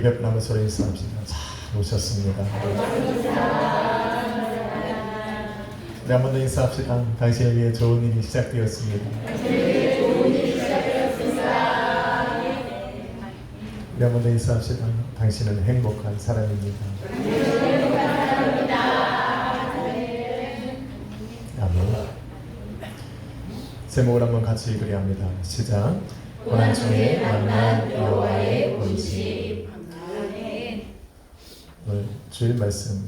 우리 옆에 나무 소리 인사합시다. 잘 오셨습니다. 네, 한 번 더 인사합시다. 당신을 위해 좋은 일이 시작되었습니다. 우리 한 번 더 인사합시다. 당신은 행복한 사람입니다. 아멘. 제목을 한번 같이 읽으려 합니다. 시작. 고난 중에 만난 여호와의 본심. 오늘 주일 말씀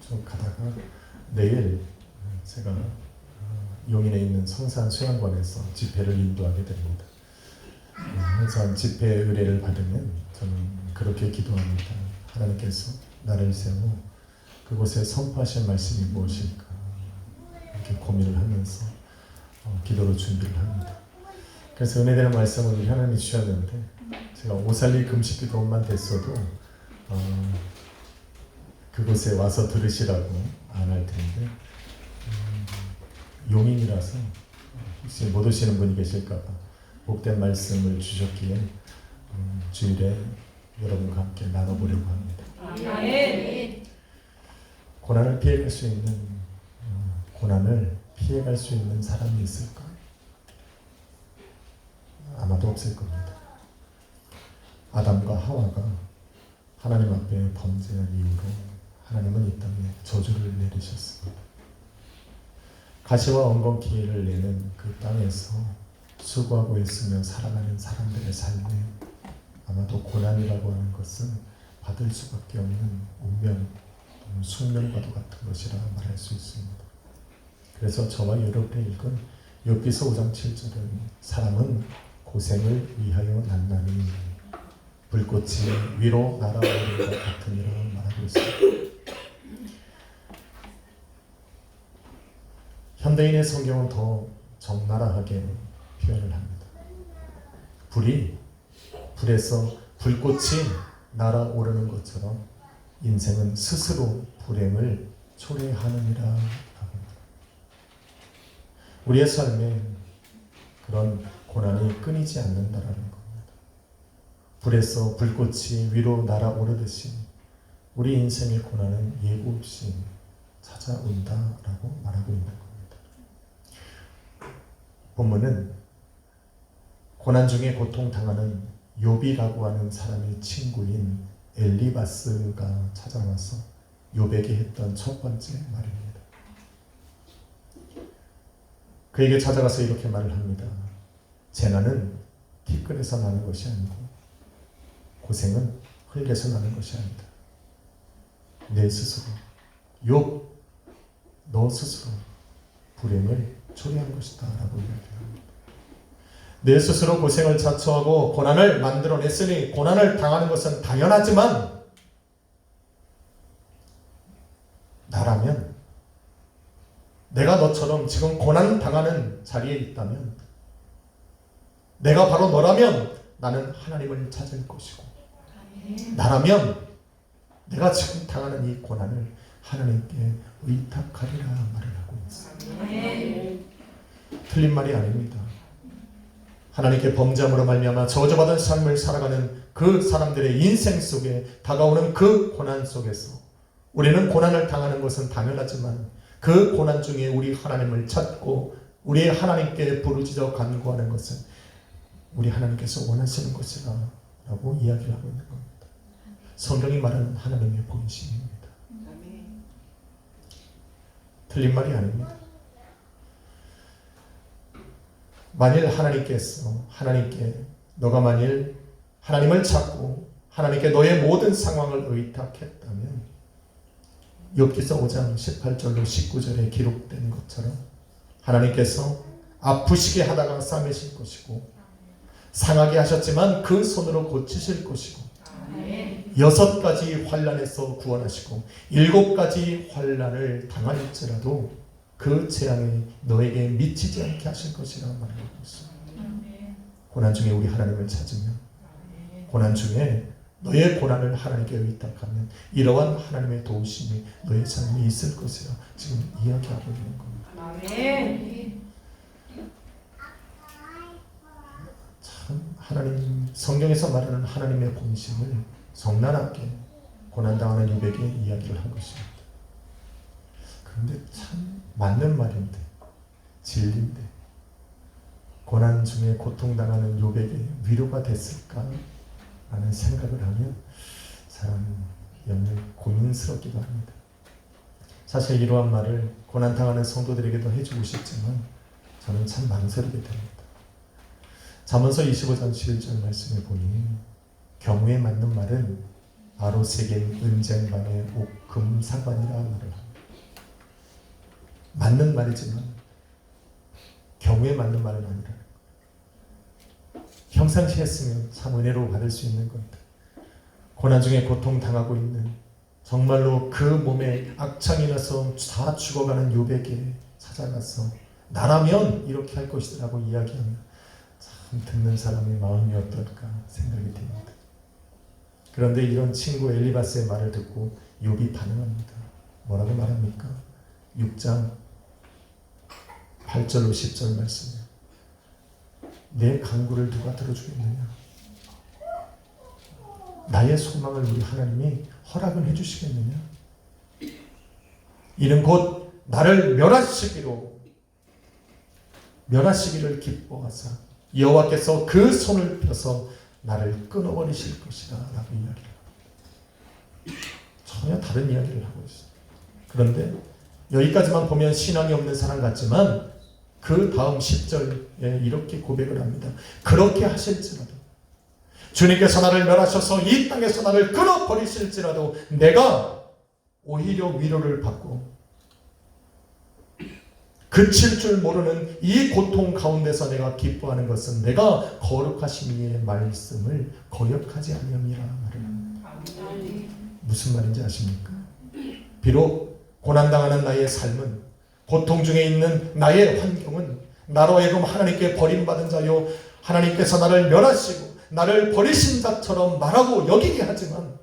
좀 가다가 내일 제가 용인에 있는 성산 수양관에서 집회를 인도하게 됩니다. 항상 집회 의뢰를 받으면 저는 그렇게 기도합니다. 하나님께서 나를 세워 그곳에 선포하실 말씀이 무엇일까 이렇게 고민을 하면서 기도로 준비를 합니다. 그래서 은혜되는 말씀을 우리 하나님이 주셨는데 제가 오살리 금식기도만 됐어도 그곳에 와서 들으시라고 안 할 텐데 용인이라서 혹시 못 오시는 분이 계실까봐 복된 말씀을 주셨기에 주일에 여러분과 함께 나눠보려고 합니다. 고난을 피해갈 수 있는 사람이 있을까? 아마도 없을 겁니다. 아담과 하와가 하나님 앞에 범죄한 이후로 하나님은 이 땅에 저주를 내리셨습니다. 가시와 엉겅퀴를 내는 그 땅에서 수고하고 있으며 살아가는 사람들의 삶에 아마도 고난이라고 하는 것은 받을 수밖에 없는 운명, 숙명과도 같은 것이라 말할 수 있습니다. 그래서 저와 여러분의 읽은 욥기서 5장 7절은 사람은 고생을 위하여 난나니 불꽃이 위로 날아오는 것 같으니라 말하고 있습니다. 현대인의 성경은 더 적나라하게 표현을 합니다. 불에서 불꽃이 날아오르는 것처럼 인생은 스스로 불행을 초래하느니라 합니다. 우리의 삶에 그런 고난이 끊이지 않는다라는 겁니다. 불에서 불꽃이 위로 날아오르듯이 우리 인생의 고난은 예고 없이 찾아온다라고 말하고 있는 겁니다. 본문은 고난 중에 고통당하는 욥이라고 하는 사람의 친구인 엘리바스가 찾아와서 욥에게 했던 첫 번째 말입니다. 그에게 찾아가서 이렇게 말을 합니다. 재난은 티끌에서 나는 것이 아니고 고생은 흙에서 나는 것이 아니다. 내 스스로 욥 너 스스로 불행을 초래한 것이다 라고 이야기합니다. 내 스스로 고생을 자초하고 고난을 만들어냈으니 고난을 당하는 것은 당연하지만 나라면 내가 너처럼 지금 고난 당하는 자리에 있다면 내가 바로 너라면 나는 하나님을 찾을 것이고 나라면 내가 지금 당하는 이 고난을 하나님께 의탁하리라 말을 하고 있습니다. 틀린 말이 아닙니다. 하나님께 범죄함으로 말미암아 저주받은 삶을 살아가는 그 사람들의 인생 속에 다가오는 그 고난 속에서 우리는 고난을 당하는 것은 당연하지만 그 고난 중에 우리 하나님을 찾고 우리 하나님께 부르짖어 간구하는 것은 우리 하나님께서 원하시는 것이다 라고 이야기를 하고 있는 겁니다. 성경이 말하는 하나님의 본심입니다. 틀린 말이 아닙니다. 만일 하나님께 너가 만일 하나님을 찾고 하나님께 너의 모든 상황을 의탁했다면 욥기서 5장 18절로 19절에 기록된 것처럼 하나님께서 아프시게 하다가 싸매실 것이고 상하게 하셨지만 그 손으로 고치실 것이고 6가지 환난에서 구원하시고 7가지 환난을 당할지라도 그 재앙이 너에게 미치지 않게 하실 것이라고 말하고 있습니다. 고난 중에 우리 하나님을 찾으면 고난 중에 너의 고난을 하나님께 의탁하면 이러한 하나님의 도우심이 너의 삶에 있을 것이라 지금 이야기하고 있는 겁니다. 참 하나님 성경에서 말하는 하나님의 본심을 적나라하게 고난당하는 요백의 이야기를 한 것입니다. 그런데 참 맞는 말인데, 진리인데, 고난 중에 고통당하는 요백의 위로가 됐을까 라는 생각을 하면 참 영영 고민스럽기도 합니다. 사실 이러한 말을 고난당하는 성도들에게도 해주고 싶지만 저는 참 망설이게 됩니다. 잠언서 25장 11절 말씀을 보니 경우에 맞는 말은 아로새긴 은쟁반의 옥금사관이라 말을 합니다. 맞는 말이지만 경우에 맞는 말은 아니라 평상시에 했으면 참 은혜로 받을 수 있는 건데 고난 중에 고통당하고 있는 정말로 그 몸에 악창이 나서 다 죽어가는 요백에 찾아가서 나라면 이렇게 할 것이라고 이야기하면 참 듣는 사람의 마음이 어떨까 생각이 듭니다. 그런데 이런 친구 엘리바스의 말을 듣고 욥이 반응합니다. 뭐라고 말합니까? 6장 8절로 10절 말씀이에요. 내 간구를 누가 들어주겠느냐? 나의 소망을 우리 하나님이 허락을 해주시겠느냐? 이는 곧 나를 멸하시기를 기뻐하사 여호와께서 그 손을 펴서 나를 끊어버리실 것이다 라고 이야기합니다. 전혀 다른 이야기를 하고 있어요. 그런데 여기까지만 보면 신앙이 없는 사람 같지만 그 다음 10절에 이렇게 고백을 합니다. 그렇게 하실지라도 주님께서 나를 멸하셔서 이 땅에서 나를 끊어버리실지라도 내가 오히려 위로를 받고 그칠 줄 모르는 이 고통 가운데서 내가 기뻐하는 것은 내가 거룩하신 이의 말씀을 거역하지 아니함이라 말을 합니다. 무슨 말인지 아십니까? 비록 고난당하는 나의 삶은 고통 중에 있는 나의 환경은 나로 하여금 하나님께 버림받은 자요 하나님께서 나를 멸하시고 나를 버리신 자처럼 말하고 여기게 하지만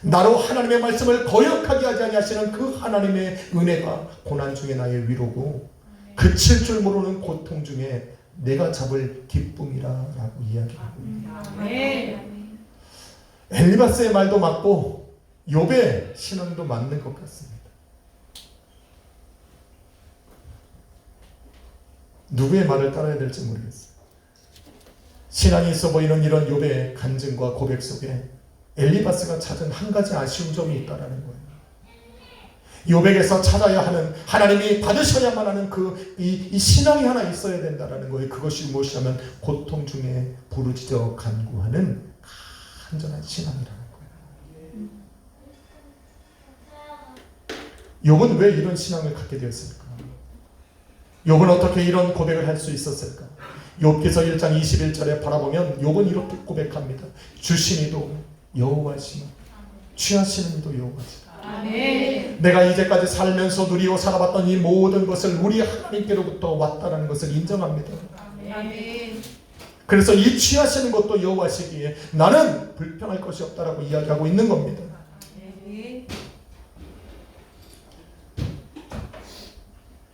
나로 하나님의 말씀을 거역하게 하지 아니하시는 그 하나님의 은혜가 고난 중에 나의 위로고 그칠 줄 모르는 고통 중에 내가 잡을 기쁨이라고 이야기하고 있습니다. 엘리바스의 말도 맞고 욥의 신앙도 맞는 것 같습니다. 누구의 말을 따라야 될지 모르겠어요. 신앙이 있어 보이는 이런 욥의 간증과 고백 속에 엘리바스가 찾은 한 가지 아쉬운 점이 있다라는 거예요. 욥에게서 찾아야 하는 하나님이 받으셔야만 하는 이 신앙이 하나 있어야 된다라는 거예요. 그것이 무엇이냐면 고통 중에 부르짖어 간구하는 간절한 신앙이라는 거예요. 욥은 왜 이런 신앙을 갖게 되었을까? 욥은 어떻게 이런 고백을 할 수 있었을까? 욥기서 1장 21절에 바라보면 욥은 이렇게 고백합니다. 주신 이도 여호와시며 취하시는 이도 여호와시며 내가 이제까지 살면서 누리고 살아봤던 이 모든 것을 우리 하나님께로부터 왔다는 것을 인정합니다. 그래서 이 취하시는 것도 여호와시기에 나는 불평할 것이 없다라고 이야기하고 있는 겁니다.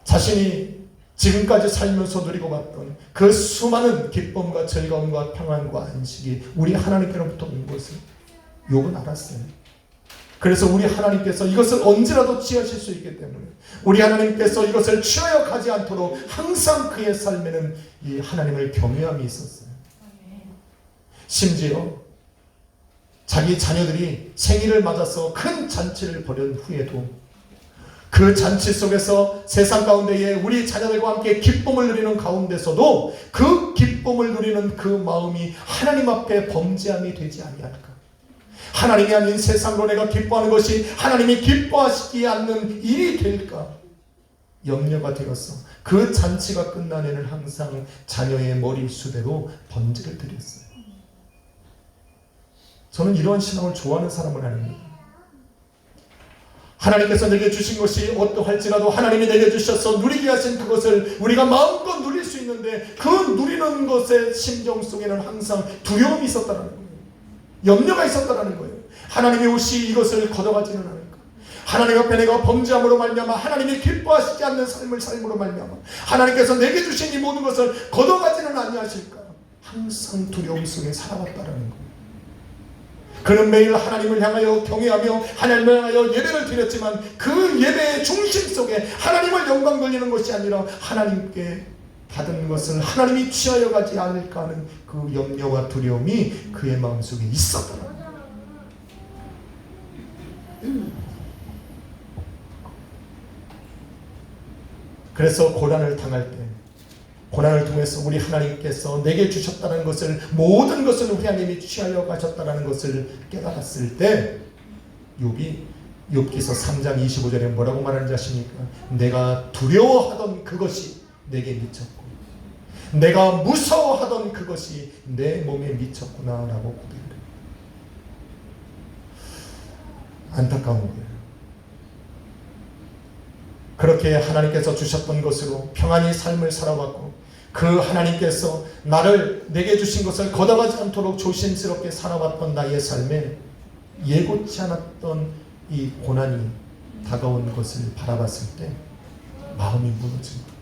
자신이 지금까지 살면서 누리고 봤던 그 수많은 기쁨과 즐거움과 평안과 안식이 우리 하나님께로부터 온 것을 욥은 알았어요. 그래서 우리 하나님께서 이것을 언제라도 취하실 수 있기 때문에 우리 하나님께서 이것을 취하여 가지 않도록 항상 그의 삶에는 이 하나님을 경외함이 있었어요. 심지어 자기 자녀들이 생일을 맞아서 큰 잔치를 벌인 후에도 그 잔치 속에서 세상 가운데에 우리 자녀들과 함께 기쁨을 누리는 가운데서도 그 기쁨을 누리는 그 마음이 하나님 앞에 범죄함이 되지 아니할까? 하나님이 아닌 세상으로 내가 기뻐하는 것이 하나님이 기뻐하시지 않는 일이 될까? 염려가 되었어. 그 잔치가 끝난 해는 항상 자녀의 머리수대로 번제를 드렸어요. 저는 이러한 신앙을 좋아하는 사람은 아닙니다. 하나님께서 내게 주신 것이 어떠할지라도 하나님이 내게 주셔서 누리게 하신 그것을 우리가 마음껏 누릴 수 있는데 그 누리는 것의 심정 속에는 항상 두려움이 있었다는 거예요. 염려가 있었다는 거예요. 하나님이 혹시 이것을 걷어가지는 않을까? 하나님 앞에 내가 범죄함으로 말미암아 하나님이 기뻐하시지 않는 삶을 삶으로 말미암아 하나님께서 내게 주신 이 모든 것을 걷어가지는 아니하실까? 항상 두려움 속에 살아왔다는 거예요. 그는 매일 하나님을 향하여 경외하며 하나님을 향하여 예배를 드렸지만 그 예배의 중심 속에 하나님을 영광 돌리는 것이 아니라 하나님께 받은 것을 하나님이 취하여 가지 않을까 하는 그 염려와 두려움이 그의 마음속에 있었더라. 그래서 고난을 당할 때, 고난을 통해서 우리 하나님께서 내게 주셨다는 것을, 모든 것을 우리 하나님이 취하여 가셨다는 것을 깨달았을 때 욥기서 3장 25절에 뭐라고 말하는지 아십니까? 내가 두려워하던 그것이 내게 미쳤고 내가 무서워하던 그것이 내 몸에 미쳤구나 라고 고백을 해요. 안타까운 거예요. 그렇게 하나님께서 주셨던 것으로 평안히 삶을 살아왔고 그 하나님께서 내게 주신 것을 걷어가지 않도록 조심스럽게 살아왔던 나의 삶에 예고치 않았던 이 고난이 다가온 것을 바라봤을 때 마음이 무너집니다.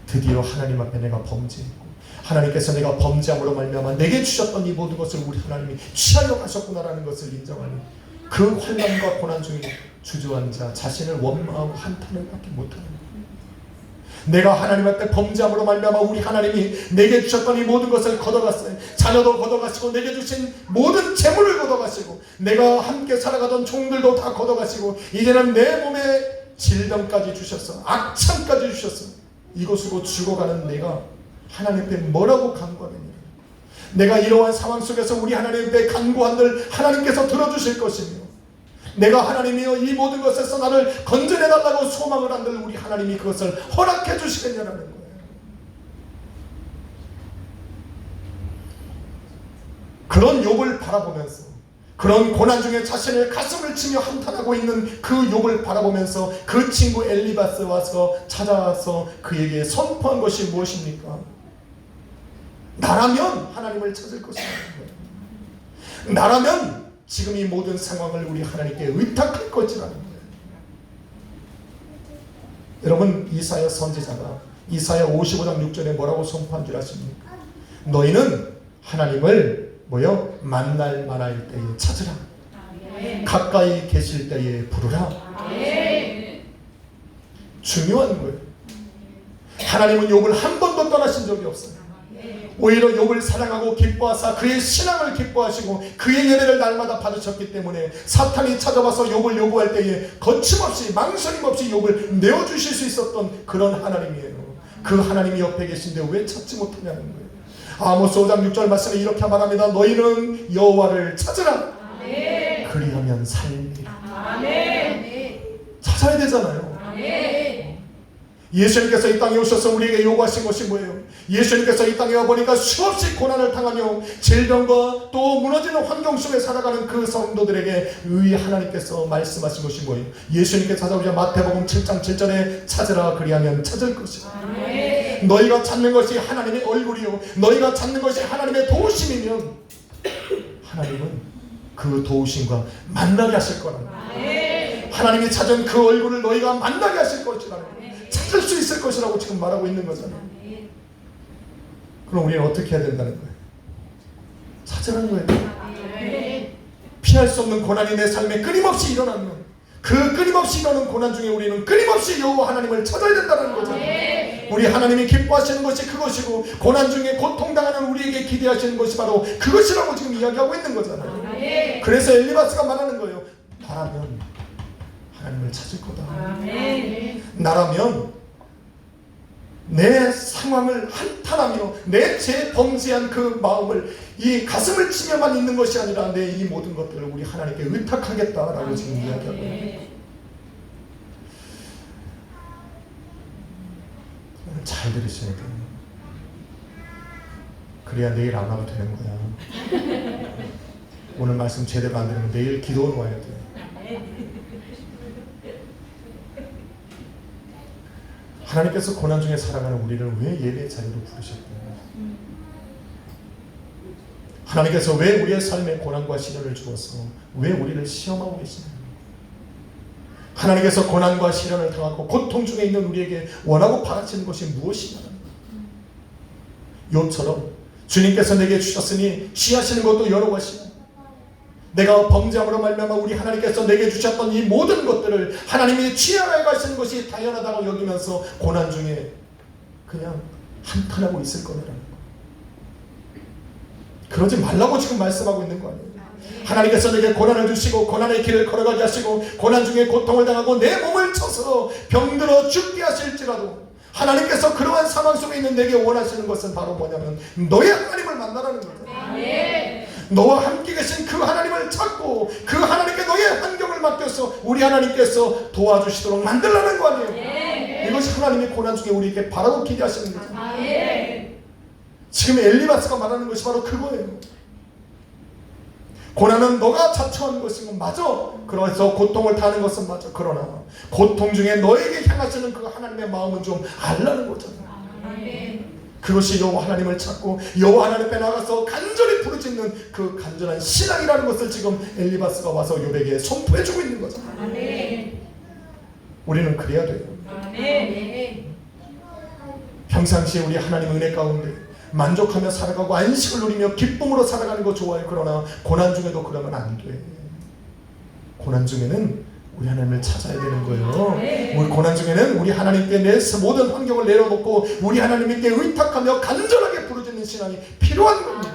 드디어 하나님 앞에 내가 범죄했고 하나님께서 내가 범죄함으로 말미암아 내게 주셨던 이 모든 것을 우리 하나님이 취하려 하셨구나라는 것을 인정하니 그 환난과 고난 중에 주저앉아 자신을 원망하고 한탄을 밖에 못하는 거예요. 내가 하나님 앞에 범죄함으로 말미암아 우리 하나님이 내게 주셨던 이 모든 것을 걷어갔어요. 자녀도 걷어가시고 내게 주신 모든 재물을 걷어가시고 내가 함께 살아가던 종들도 다 걷어가시고 이제는 내 몸에 질병까지 주셨어. 악창까지 주셨어. 이것으로 죽어가는 내가 하나님 앞에 뭐라고 간구하느냐. 내가 이러한 상황 속에서 우리 하나님 앞에 간구한들 하나님께서 들어주실 것이며 내가 하나님이여 이 모든 것에서 나를 건져내달라고 소망을 한들 우리 하나님이 그것을 허락해 주시겠냐라는 거예요. 그런 욥을 바라보면서 그런 고난 중에 자신을 가슴을 치며 한탄하고 있는 그 욥을 바라보면서 그 친구 엘리바스 와서 찾아와서 그에게 선포한 것이 무엇입니까? 나라면 하나님을 찾을 것이라는 거예요. 나라면 지금 이 모든 상황을 우리 하나님께 의탁할 것이라는 거예요. 여러분 이사야 선지자가 이사야 55장 6절에 뭐라고 선포한 줄 아십니까? 너희는 하나님을 만날 만할 때에 찾으라. 가까이 계실 때에 부르라. 중요한 거예요. 하나님은 욥을 한 번도 떠나신 적이 없어요. 오히려 욥을 사랑하고 기뻐하사 그의 신앙을 기뻐하시고 그의 예배를 날마다 받으셨기 때문에 사탄이 찾아와서 욥을 요구할 때에 거침없이 망설임 없이 욥을 내어주실 수 있었던 그런 하나님이에요. 그 하나님이 옆에 계신데 왜 찾지 못하냐는 거예요. 아모스 5장 6절 말씀에 이렇게 말합니다. 너희는 여호와를 찾으라. 그리하면 살리라. 찾아야 되잖아요. 예수님께서 이 땅에 오셔서 우리에게 요구하신 것이 뭐예요? 예수님께서 이 땅에 와보니까 수없이 고난을 당하며 질병과 또 무너지는 환경 속에 살아가는 그 성도들에게 하나님께서 말씀하신 것이 뭐예요? 예수님께서 찾아오자 마태복음 7장 7절에 찾으라 그리하면 찾을 것이다. 너희가 찾는 것이 하나님의 얼굴이요 너희가 찾는 것이 하나님의 도우심이면 하나님은 그 도우심과 만나게 하실 거라는 거예요. 하나님이 찾은 그 얼굴을 너희가 만나게 하실 것이라는 거예요. 찾을 수 있을 것이라고 지금 말하고 있는 거잖아요. 그럼 우리는 어떻게 해야 된다는 거예요? 찾으라는 거예요. 피할 수 없는 고난이 내 삶에 끊임없이 일어나면 그 끊임없이 일어나는 고난 중에 우리는 끊임없이 여호와 하나님을 찾아야 된다는 거잖아요. 우리 하나님이 기뻐하시는 것이 그것이고 고난 중에 고통당하는 우리에게 기대하시는 것이 바로 그것이라고 지금 이야기하고 있는 거잖아요. 그래서 엘리바스가 말하는 거예요. 나라면 하나님을 찾을 거다. 나라면 내 상황을 한탄하며 내 죄 범죄한 그 마음을 이 가슴을 치며만 있는 것이 아니라 내 이 모든 것들을 우리 하나님께 의탁하겠다라고 지금 이야기하고 있는 거예요. 잘 들으셔야 돼요. 그래야 내일 안 와도 되는 거야. 오늘 말씀 제대로 안 들으면 내일 기도는 와야 돼요. 하나님께서 고난 중에 살아가는 우리를 왜 예배의 자리로 부르셨나요? 하나님께서 왜 우리의 삶에 고난과 시련을 주어서 왜 우리를 시험하고 계시나요? 하나님께서 고난과 시련을 당하고 고통 중에 있는 우리에게 원하고 바라시는 것이 무엇이냐는 거예요. 욥처럼 주님께서 내게 주셨으니 취하시는 것도 여러 가지고 내가 범죄함으로 말미암아 우리 하나님께서 내게 주셨던 이 모든 것들을 하나님이 취하여 가시는 것이 당연하다고 여기면서 고난 중에 그냥 한탄하고 있을 거라는 거. 그러지 말라고 지금 말씀하고 있는 거 아니에요. 하나님께서 내게 고난을 주시고 고난의 길을 걸어가게 하시고 고난 중에 고통을 당하고 내 몸을 쳐서 병들어 죽게 하실지라도 하나님께서 그러한 상황 속에 있는 내게 원하시는 것은 바로 뭐냐면 너의 하나님을 만나라는 거죠. 너와 함께 계신 그 하나님을 찾고 그 하나님께 너의 환경을 맡겨서 우리 하나님께서 도와주시도록 만들라는 거 아니에요. 이것이 하나님의 고난 중에 우리에게 바라고 기대하시는 거죠. 지금 엘리바스가 말하는 것이 바로 그거예요. 고난은 너가 자처한 것인 건 맞아. 그래서 고통을 타는 것은 맞아. 그러나 고통 중에 너에게 향하시는 그 하나님의 마음은 좀 알라는 거잖아. 그것이 여호와 하나님을 찾고 여호와 하나님 앞에 나가서 간절히 부르짖는 그 간절한 신앙이라는 것을 지금 엘리바스가 와서 욥에게 선포해주고 있는 거잖아. 우리는 그래야 돼요. 평상시에 우리 하나님 은혜 가운데 만족하며 살아가고 안식을 누리며 기쁨으로 살아가는 거 좋아요. 그러나 고난 중에도 그러면 안 돼. 고난 중에는 우리 하나님을 찾아야 되는 거예요. 우리 고난 중에는 우리 하나님께 내 모든 환경을 내려놓고 우리 하나님께 의탁하며 간절하게 부르짖는 신앙이 필요한 겁니다.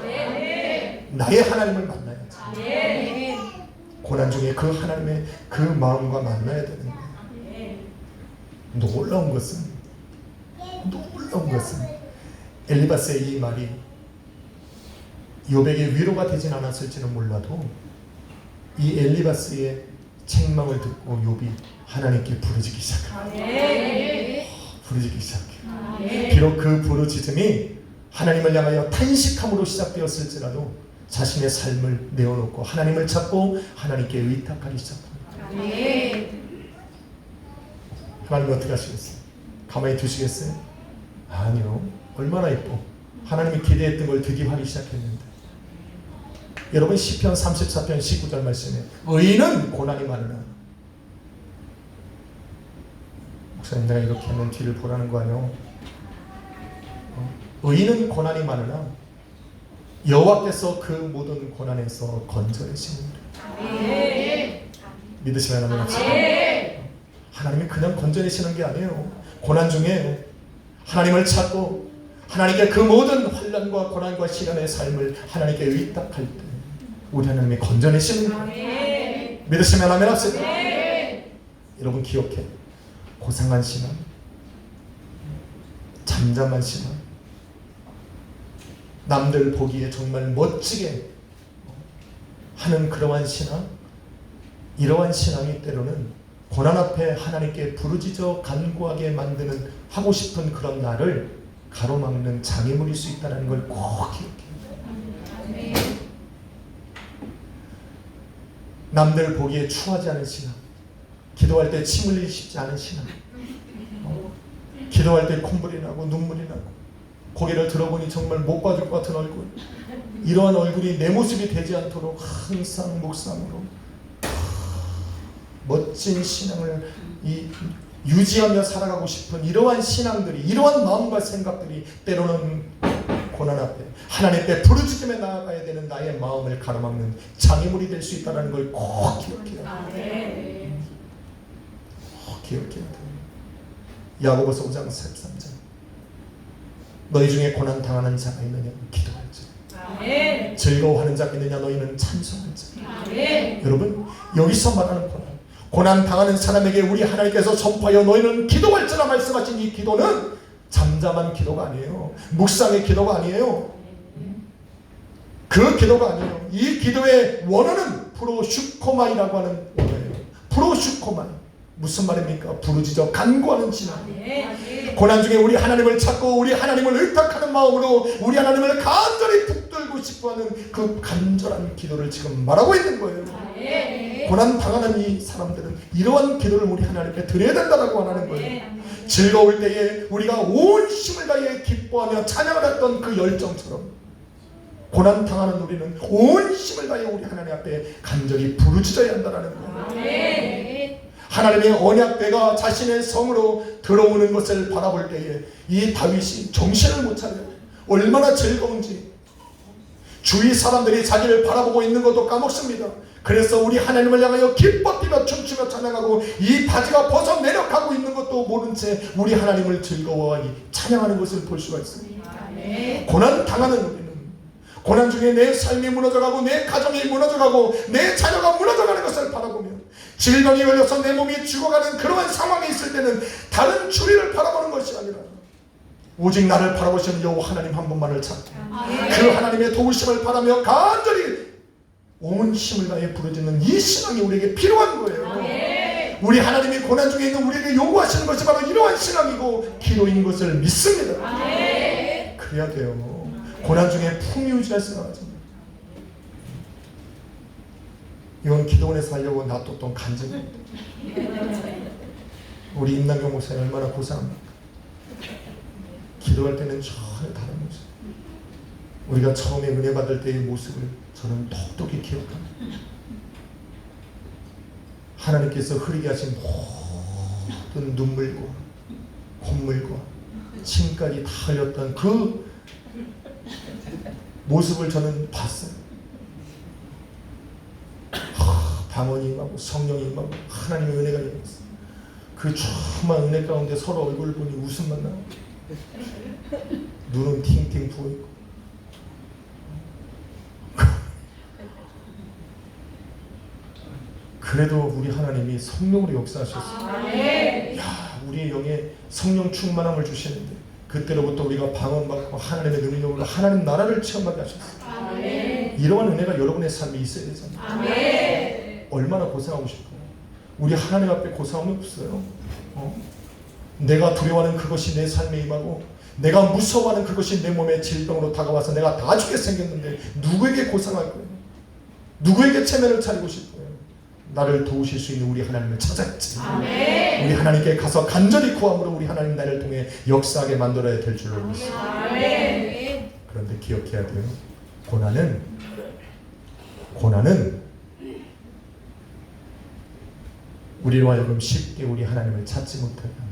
나의 하나님을 만나야지. 고난 중에 그 하나님의 그 마음과 만나야 되는 거예요. 놀라운 것은 엘리바스의 이 말이 욥에게 위로가 되진 않았을지는 몰라도 이 엘리바스의 책망을 듣고 욥이 하나님께 부르짖기 시작합니다. 부르짖기 시작해요. 비록 그 부르짖음이 하나님을 향하여 탄식함으로 시작되었을지라도 자신의 삶을 내어놓고 하나님을 찾고 하나님께 의탁하기 시작합니다. 하나님이 어떻게 하시겠어요? 가만히 두시겠어요? 아니요. 얼마나 예뻐. 하나님이 기대했던 걸 드디어 하기 시작했는데. 여러분 시편 34편 19절 말씀에 의인은 고난이 많으나. 목사님 내가 이렇게 하면 뒤를 보라는 거 아니요? 의인은 고난이 많으나 여호와께서 그 모든 고난에서 건져내시느니라. 믿으시면 하면 합시다. 하나님이 그냥 건져내시는 게 아니에요. 고난 중에 하나님을 찾고 하나님께 그 모든 환난과 고난과 시련의 삶을 하나님께 의탁할 때 우리 하나님이 건져내시는 거예요. 믿으시면 아멘 합시다. 여러분 기억해. 고상한 신앙, 잠잠한 신앙, 남들 보기에 정말 멋지게 하는 그러한 신앙, 이러한 신앙이 때로는 고난 앞에 하나님께 부르짖어 간구하게 만드는 하고 싶은 그런 나를 가로막는 장애물일 수 있다는 걸 꼭 기억해요. 남들 보기에 추하지 않은 신앙, 기도할 때 침 흘리기 쉽지 않은 신앙, 기도할 때 콧물이 나고 눈물이 나고 고개를 들어보니 정말 못 봐줄 것 같은 얼굴, 이러한 얼굴이 내 모습이 되지 않도록 항상 묵상으로 멋진 신앙을 유지하며 살아가고 싶은 이러한 신앙들이, 이러한 마음과 생각들이 때로는 고난 앞에 하나님께 부르짖으며 나아가야 되는 나의 마음을 가로막는 장애물이 될 수 있다는 걸 꼭 기억해야 돼요. 꼭 기억해야 돼요. 야고보서 5장 13절 너희 중에 고난 당하는 자가 있느냐 기도할지, 즐거워하는 자가 있느냐 너희는 찬송할지. 여러분 여기서 말하는 고난 당하는 사람에게 우리 하나님께서 선포하여 너희는 기도할지라 말씀하신 이 기도는 잠잠한 기도가 아니에요. 묵상의 기도가 아니에요. 그 기도가 아니에요. 이 기도의 원어는 프로슈코마이라고 하는 원어예요. 프로슈코마이. 무슨 말입니까? 부르짖어 간구하는 신앙. 고난 중에 우리 하나님을 찾고 우리 하나님을 의탁하는 마음으로 우리 하나님을 간절히 붙들고 싶어하는 그 간절한 기도를 지금 말하고 있는 거예요. 고난 당하는 이 사람들은 이러한 기도를 우리 하나님께 드려야 된다고 하는 거예요. 즐거울 때에 우리가 온 힘을 다해 기뻐하며 찬양을 했던 그 열정처럼 고난 당하는 우리는 온 힘을 다해 우리 하나님 앞에 간절히 부르짖어야 한다는 거예요. 하나님의 언약궤가 자신의 성으로 들어오는 것을 바라볼 때에 이 다윗이 정신을 못 차려요. 얼마나 즐거운지. 주위 사람들이 자기를 바라보고 있는 것도 까먹습니다. 그래서 우리 하나님을 향하여 기뻐 뛰며 춤추며 찬양하고 이 바지가 벗어 내려가고 있는 것도 모른 채 우리 하나님을 즐거워하니 찬양하는 것을 볼 수가 있습니다. 고난 당하는 우리는 고난 중에 내 삶이 무너져가고 내 가정이 무너져가고 내 자녀가 무너져가는 것을 바라보며 질병이 걸려서 내 몸이 죽어가는 그러한 상황에 있을 때는 다른 주위를 바라보는 것이 아니라 오직 나를 바라보시는 여호와 하나님 한 분만을 찾고 그 하나님의 도우심을 바라며 간절히 온 힘을 다해 부르짖는 이 신앙이 우리에게 필요한 거예요. 우리 하나님이 고난 중에 있는 우리에게 요구하시는 것이 바로 이러한 신앙이고 기도인 것을 믿습니다. 그래야 돼요. 고난 중에 풍요유지할 생각하지 마요. 이건 기도원에서 하려고 놔뒀던 간증입니다. 우리 임남경 목사님 얼마나 고생합니까? 기도할 때는 전혀 다른 모습. 우리가 처음에 은혜 받을 때의 모습을 저는 똑똑히 기억합니다. 하나님께서 흐리게 하신 모든 눈물과 콧물과 침까지 다 흘렸던 그 모습을 저는 봤어요. 방언이 임하고 성령이 임하고 하나님의 은혜가 임했어요. 그 충만한 은혜 가운데 서로 얼굴을 보니 웃음만 나오고 눈은 팅팅 부어있고 그래도 우리 하나님이 성령으로 역사하셨어요. 야, 우리의 영에 성령 충만함을 주시는데 그때로부터 우리가 방언받고 하나님의 능력으로 하나님 나라를 체험하게 하셨어요. 이러한 은혜가 여러분의 삶에 있어야 되잖아요. 얼마나 고생하고 싶어요. 우리 하나님 앞에 고생하면 없어요. 내가 두려워하는 그것이 내 삶에 임하고 내가 무서워하는 그것이 내 몸에 질병으로 다가와서 내가 다 죽게 생겼는데 누구에게 고생할 거예요? 누구에게 체면을 차리고 싶어요? 나를 도우실 수 있는 우리 하나님을 찾았지. 우리 하나님께 가서 간절히 구함으로 우리 하나님 나를 통해 역사하게 만들어야 될 줄로 믿습니다. 그런데 기억해야 돼요. 고난은 우리로 하여금 쉽게 우리 하나님을 찾지 못하게 합니다.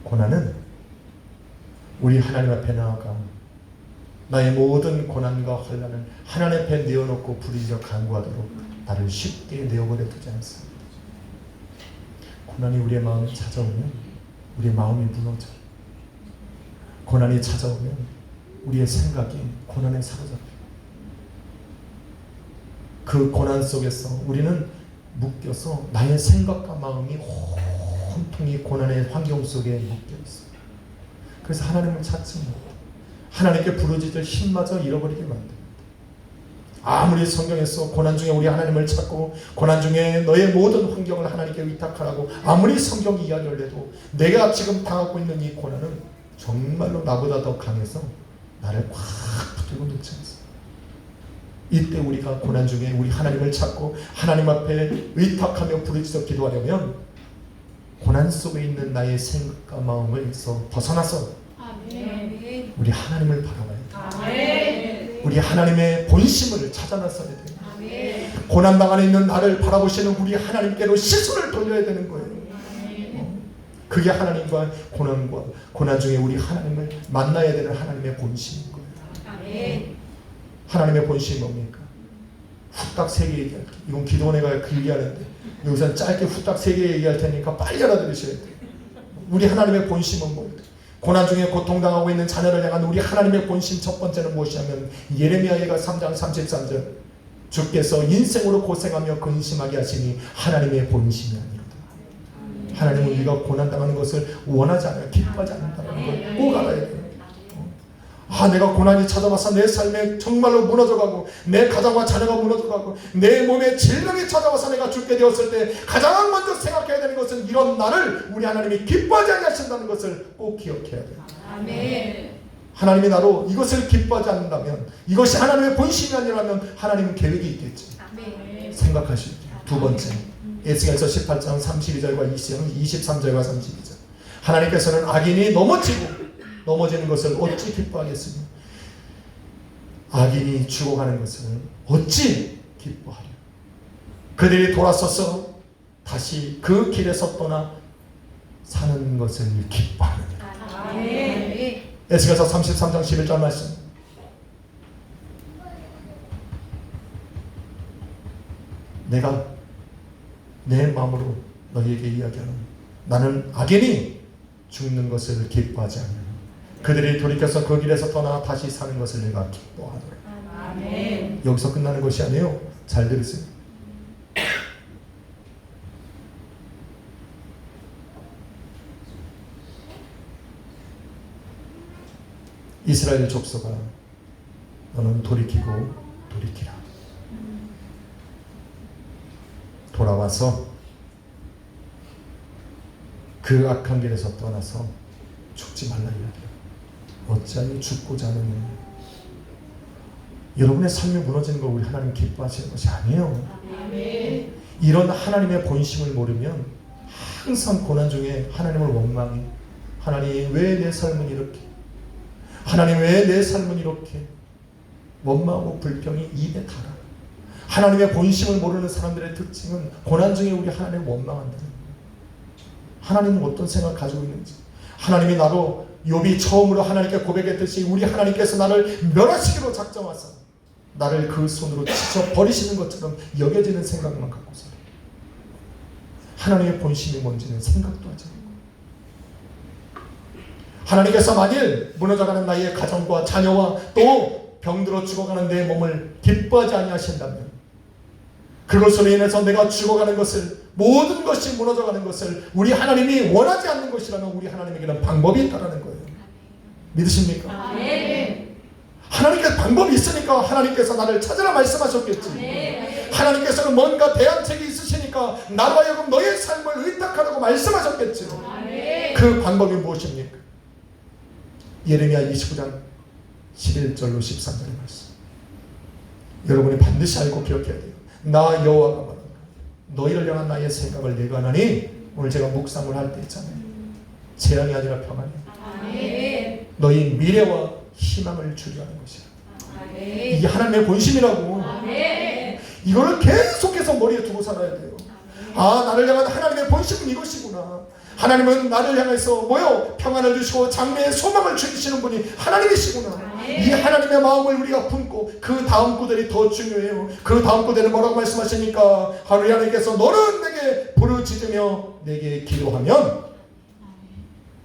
고난은 우리 하나님 앞에 나아가 나의 모든 고난과 혼란을 하나님 앞에 내어놓고 부르짖어 간구하도록 나를 쉽게 내어버려 두지 않습니다. 고난이 우리의 마음에 찾아오면 우리의 마음이 무너져요. 고난이 찾아오면 우리의 생각이 고난에 사로잡혀요. 그 고난 속에서 우리는 묶여서 나의 생각과 마음이 온통이 고난의 환경 속에 묶여있어요. 그래서 하나님을 찾지 못해요. 하나님께 부르짖을 힘마저 잃어버리게 만듭니다. 아무리 성경에서 고난 중에 우리 하나님을 찾고 고난 중에 너의 모든 환경을 하나님께 의탁하라고 아무리 성경 이야기를 해도 내가 지금 당하고 있는 이 고난은 정말로 나보다 더 강해서 나를 꽉 붙들고 놓지 않습니다. 이때 우리가 고난 중에 우리 하나님을 찾고 하나님 앞에 의탁하며 부르짖어 기도하려면 고난 속에 있는 나의 생각과 마음에서 벗어나서 우리 하나님을 바라봐야 돼요. 우리 하나님의 본심을 찾아 나서야 돼요. 고난당 안에 있는 나를 바라보시는 우리 하나님께로 시선을 돌려야 되는 거예요. 그게 하나님과 고난 중에 우리 하나님을 만나야 되는 하나님의 본심인 거예요. 하나님의 본심이 뭡니까? 후딱 3개 얘기할게요. 이건 기도원회가 길게 하는데 여기서는 짧게 후딱 3개 얘기할 테니까 빨리 알아들으셔야 돼요. 우리 하나님의 본심은 뭐예요? 고난 중에 고통당하고 있는 자녀를 향한 우리 하나님의 본심 첫 번째는 무엇이냐면 예레미야가 3장 33절 주께서 인생으로 고생하며 근심하게 하시니 하나님의 본심이 아니로다. 하나님은 우리가 고난당하는 것을 원하지 않아요. 기뻐하지 않는다는 걸 꼭 알아야 돼요. 내가 고난이 찾아와서 내 삶에 정말로 무너져가고 내 가정과 자녀가 무너져가고 내 몸에 질병이 찾아와서 내가 죽게 되었을 때 가장 먼저 생각해야 되는 것은 이런 나를 우리 하나님이 기뻐하지 않으신다는 것을 꼭 기억해야 돼요. 하나님이 나로 이것을 기뻐하지 않는다면 이것이 하나님의 본심이 아니라면 하나님은 계획이 있겠지. 생각하시죠. 두 번째 에스겔서 18장 32절과 23절과 32절 하나님께서는 악인이 넘어지는 것을 어찌 기뻐하겠으며 악인이 죽어가는 것을 어찌 기뻐하려. 그들이 돌아서서 다시 그 길에서 떠나 사는 것을 기뻐하느니라. 에스겔서 33장 11절 말씀. 내가 내 마음으로 너희에게 이야기하는 나는 악인이 죽는 것을 기뻐하지 않느냐. 그들이 돌이켜서 그 길에서 떠나 다시 사는 것을 내가 기뻐하노라. 아멘. 여기서 끝나는 것이 아니에요. 잘 들으세요. 이스라엘 족속아, 너는 돌이키고 돌이키라. 돌아와서 그 악한 길에서 떠나서 죽지 말라 이야기야. 어찌하여 죽고자 하느냐. 여러분의 삶이 무너지는 걸 우리 하나님 기뻐하시는 것이 아니에요. 아멘. 이런 하나님의 본심을 모르면 항상 고난 중에 하나님을 원망해. 하나님 왜 내 삶은 이렇게, 하나님 왜 내 삶은 이렇게, 원망하고 불평이 입에 달아. 하나님의 본심을 모르는 사람들의 특징은 고난 중에 우리 하나님을 원망한다는 거예요. 하나님은 어떤 생각을 가지고 있는지. 하나님이 나로 욥이 처음으로 하나님께 고백했듯이 우리 하나님께서 나를 멸하시기로 작정하사 나를 그 손으로 치쳐 버리시는 것처럼 여겨지는 생각만 갖고 살아. 하나님의 본심이 뭔지는 생각도 하지 않고. 하나님께서 만일 무너져가는 나의 가정과 자녀와 또 병들어 죽어가는 내 몸을 기뻐하지 아니하신다면, 그것으로 인해서 내가 죽어가는 것을, 모든 것이 무너져가는 것을 우리 하나님이 원하지 않는 것이라면 우리 하나님에게는 방법이 있다는 거예요. 믿으십니까? 아멘. 하나님께서 방법이 있으니까 하나님께서 나를 찾으라 말씀하셨겠지. 아멘. 하나님께서는 뭔가 대안책이 있으시니까 나로 하여금 너의 삶을 의탁하라고 말씀하셨겠지. 아멘. 그 방법이 무엇입니까? 예레미야 29장 11절로 13절의 말씀. 여러분이 반드시 알고 기억해야 돼요. 나 여호와가 말한다. 너희를 향한 나의 생각을 내가 하나니, 오늘 제가 묵상을 할 때 있잖아요. 재앙이 아니라 평안이에요. 아멘. 너희 미래와 희망을 주려 하는 것이야. 아멘. 이게 하나님의 본심이라고. 아멘. 이거를 계속해서 머리에 두고 살아야 돼요. 아, 나를 향한 하나님의 본심은 이것이구나. 하나님은 나를 향해서 뭐요? 평안을 주시고 장래의 소망을 주시는 분이 하나님이시구나. 이 하나님의 마음을 우리가 품고 그 다음 구절이 더 중요해요. 그 다음 구절은 뭐라고 말씀하십니까? 하루에 하나님께서 너는 내게 부르짖으며 내게 기도하면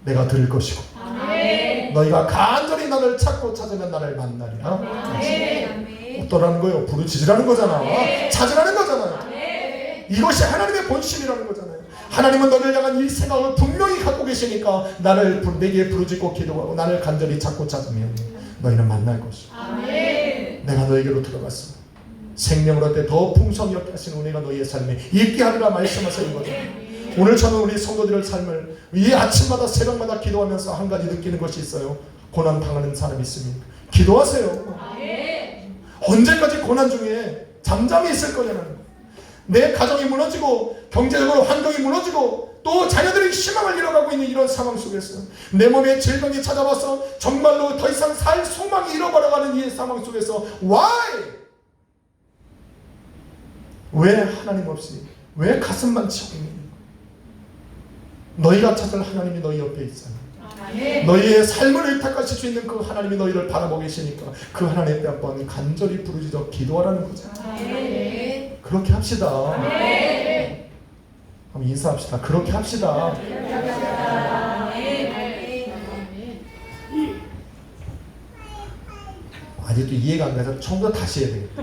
내가 들을 것이고, 아멘. 너희가 간절히 나를 찾고 찾으면 나를 만나리라. 아멘. 어떠라는 거예요? 부르짖으라는 거잖아. 아멘. 찾으라는 거잖아요. 아멘. 이것이 하나님의 본심이라는 거잖아요. 하나님은 너를 향한 이 생각을 분명히 갖고 계시니까 내게 부르짖고 기도하고 나를 간절히 찾고 찾으면 너희는 만날 것이야. 아멘. 내가 너에게로 들어갔어. 생명을 얻되 더 풍성히 얻게 하시는 은혜가 너희의 삶에 있게 하리라 말씀하신 거죠. 오늘 저는 우리 성도들의 삶을 이 아침마다 새벽마다 기도하면서 한 가지 느끼는 것이 있어요. 고난 당하는 사람이 있으면 기도하세요. 아멘. 언제까지 고난 중에 잠잠히 있을 거냐는 거예요. 내 가정이 무너지고 경제적으로 환경이 무너지고 또 자녀들이 희망을 잃어가고 있는 이런 상황 속에서 내 몸에 질병이 찾아와서 정말로 더 이상 살 소망이 잃어버려가는 이 상황 속에서 Why? 왜 하나님 없이, 왜 가슴만 치고 있는 거야? 너희가 찾을 하나님이 너희 옆에 있잖아. 아멘. 너희의 삶을 의탁하실 수 있는 그 하나님이 너희를 바라보고 계시니까 그 하나님 앞에 한번 간절히 부르짖어 기도하라는 거죠. 아멘. 그렇게 합시다. 아멘. 한번 인사합시다. 그렇게 합시다. 아직도 이해가 안 가서 처음부터 다시 해야 되겠다.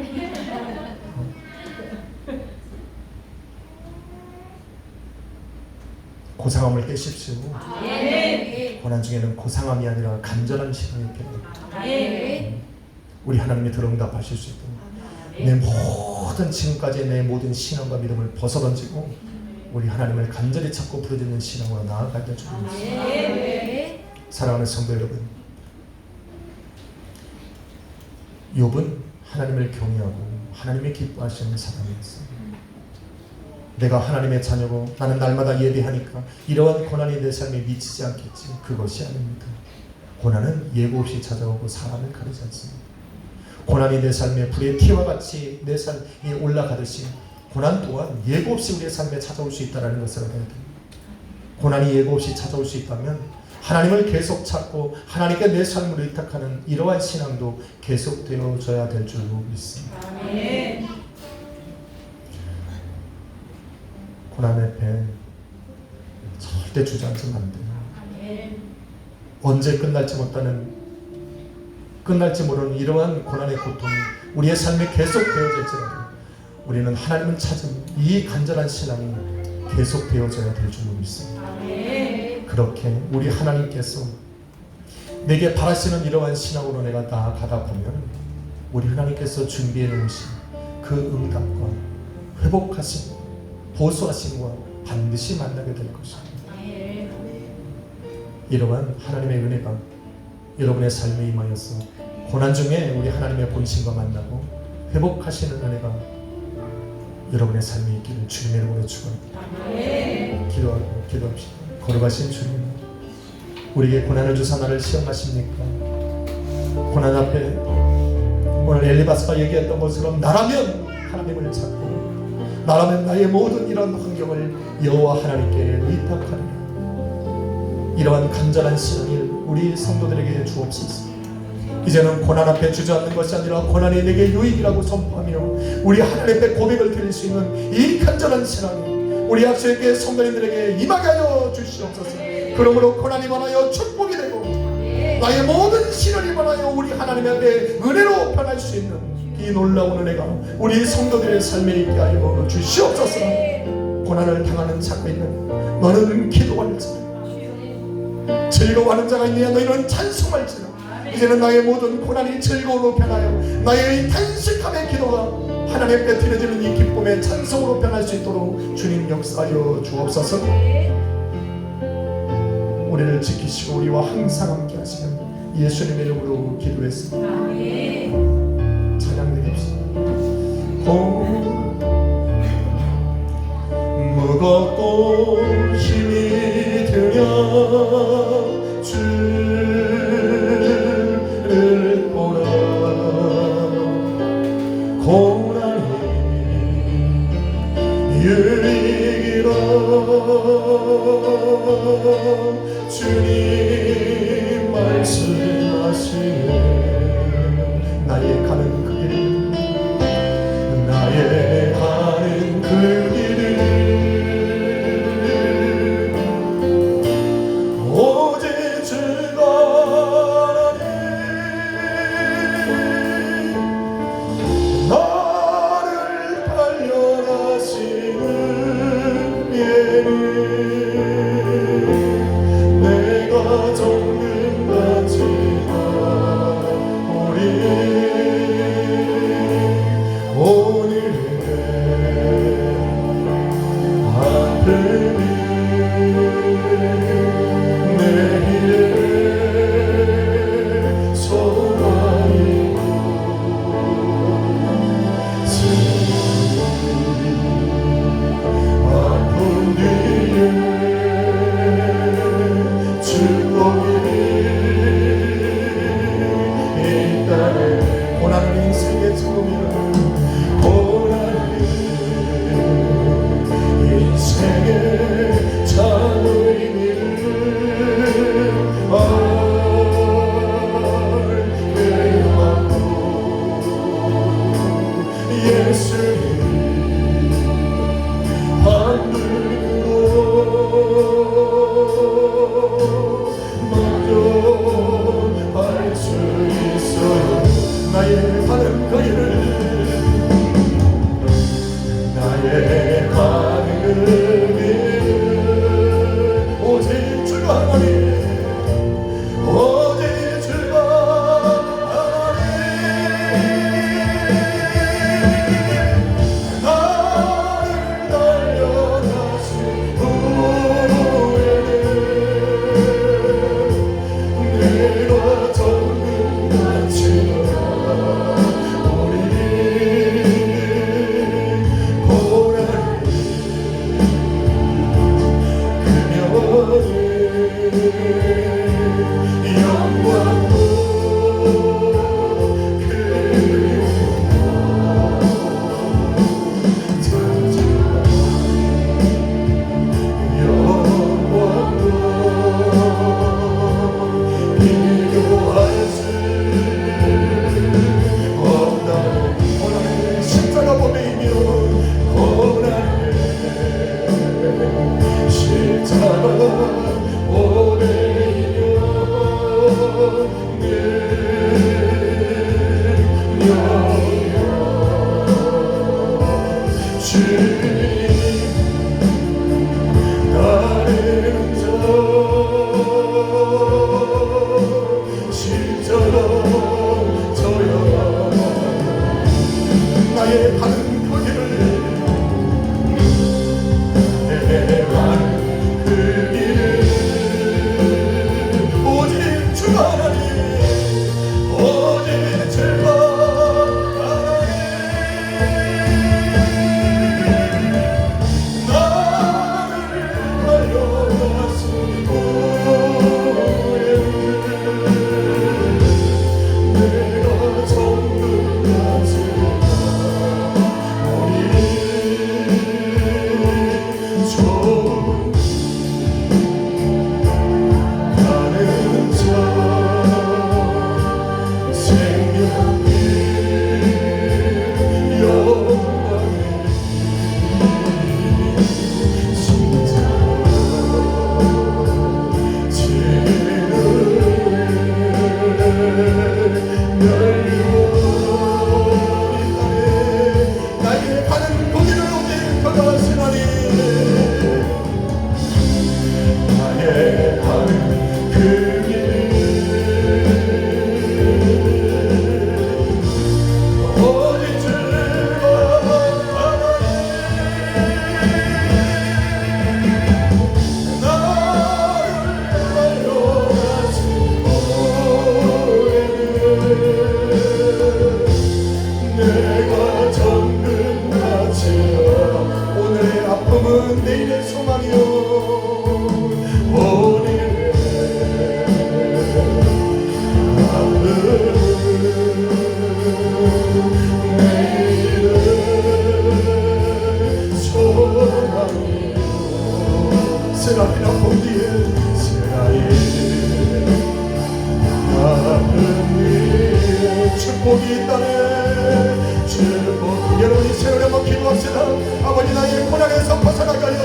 고상함을 깨십시오. 고난 중에는 고상함이 아니라 간절한 시간이 필요해요. 우리 하나님이 들어응답하실 수 있도록 내 모든 지금까지의 내 모든 신앙과 믿음을 벗어던지고 우리 하나님을 간절히 찾고 부르짖는 신앙으로 나아가게 해주옵소서. 사랑하는 성도 여러분, 욥은 하나님을 경외하고 하나님이 기뻐하시는 사람이었어요. 내가 하나님의 자녀고 나는 날마다 예배하니까 이러한 고난이 내 삶에 미치지 않겠지. 그것이 아닙니다. 고난은 예고 없이 찾아오고 사람을 가리지 않습니다. 고난이 내 삶에 불의 피와 같이 내 삶이 올라가듯이 고난 또한 예고 없이 우리의 삶에 찾아올 수 있다는 것을 알아야 됩니다. 고난이 예고 없이 찾아올 수 있다면 하나님을 계속 찾고 하나님께 내 삶을 의탁하는 이러한 신앙도 계속되어져야 될 줄로 믿습니다. 아멘. 고난 앞에 절대 주저앉으면 안 돼요. 아멘. 언제 끝날지 모르는 이러한 고난의 고통이 우리의 삶에 계속되어질지라도 우리는 하나님을 찾은 이 간절한 신앙이 계속되어져야 될 줄로 믿습니다. 아멘. 그렇게 우리 하나님께서 내게 바라시는 이러한 신앙으로 내가 나아가다 보면 우리 하나님께서 준비해 놓으신 그 응답과 회복하심, 보수하심과 반드시 만나게 될 것입니다. 아멘. 이러한 하나님의 은혜가 여러분의 삶에 임하여서 고난 중에 우리 하나님의 본심과 만나고 회복하시는 은혜가 여러분의 삶에 있기를 주님의 이름으로 축원합니다. 아멘. 기도합시다. 걸어가신 주님, 우리에게 고난을 주사 나를 시험하십니까? 고난 앞에 오늘 엘리바스가 얘기했던 것처럼 나라면 하나님을 찾고 나라면 나의 모든 이런 환경을 여호와 하나님께 의탁하리라. 이러한 간절한 신앙을 우리 성도들에게 주옵소서. 이제는 고난 앞에 주저앉는 것이 아니라 고난이 내게 유익이라고 선포하며 우리 하나님 앞에 고백을 드릴 수 있는 이 간절한 신앙이 우리 약속의 성도님들에게 임하게 하여 주시옵소서. 그러므로 고난이 많아요 축복이 되고 나의 모든 시련이 많아요 우리 하나님 앞에 은혜로 변할 수 있는 이 놀라운 은혜가 우리 성도들의 삶에 있게 하여 주시옵소서. 고난을 당하는 자가 있는 너는 기도할지라, 즐거워하는 자가 있느냐 너희는 찬송할지라. 이제는 나의 모든 고난이 즐거움으로 변하여 나의 탄식함의 기도가 하나님 앞에 드려지는 이 기쁨의 찬송으로 변할 수 있도록 주님 역사하여 주옵소서. 우리를 지키시고 우리와 항상 함께 하시는 예수님의 이름으로 기도했습니다. 아멘. 찬양 드립시다. 무겁고 힘이 들여 주를 보라. 고난이 유익이라 주님 말씀하시네. 나의 가는 그 길, 나의 가는 그 길을 오직 주가 나를 발견하시는 예는 내가 정금같이 우리 오늘의 아픔이 내일의 소망이고 아픈 뒤에 축복이 있다네. 고난은 인생의 처음이라. 고난은 인생의 참 의미를 알게 하고 예수님 하늘로 먼저 할 수 있어요. 나의 가는 그 길을, 나의 가는 그 길을 오직 주가 하나님, 오직 주가 하나님. 나의 가는 그 길을 내 가는 그 길을 오직 주가 하나님 오직 주가 하나님 나를 달려갔으니 내가 정금같이 우리 좋은 가는 자 생명의 영광의 진짜 죄를 나의 가는 고기를 오직 걸어가신 하나님 나의 가는 그 길을 오직 주가 하나님 나를 달려가신 내가 정금같이 오늘의 아픔은 내일의 소망이요 오늘의 아픔은 내일의 소망이요 세라핀 아픔 뒤에 세라의 아픔 위에 축복이 있다네 축복 여러분이 세월에 한번 기도합시다. 아버지 나의 고난에서 벗어나게 하여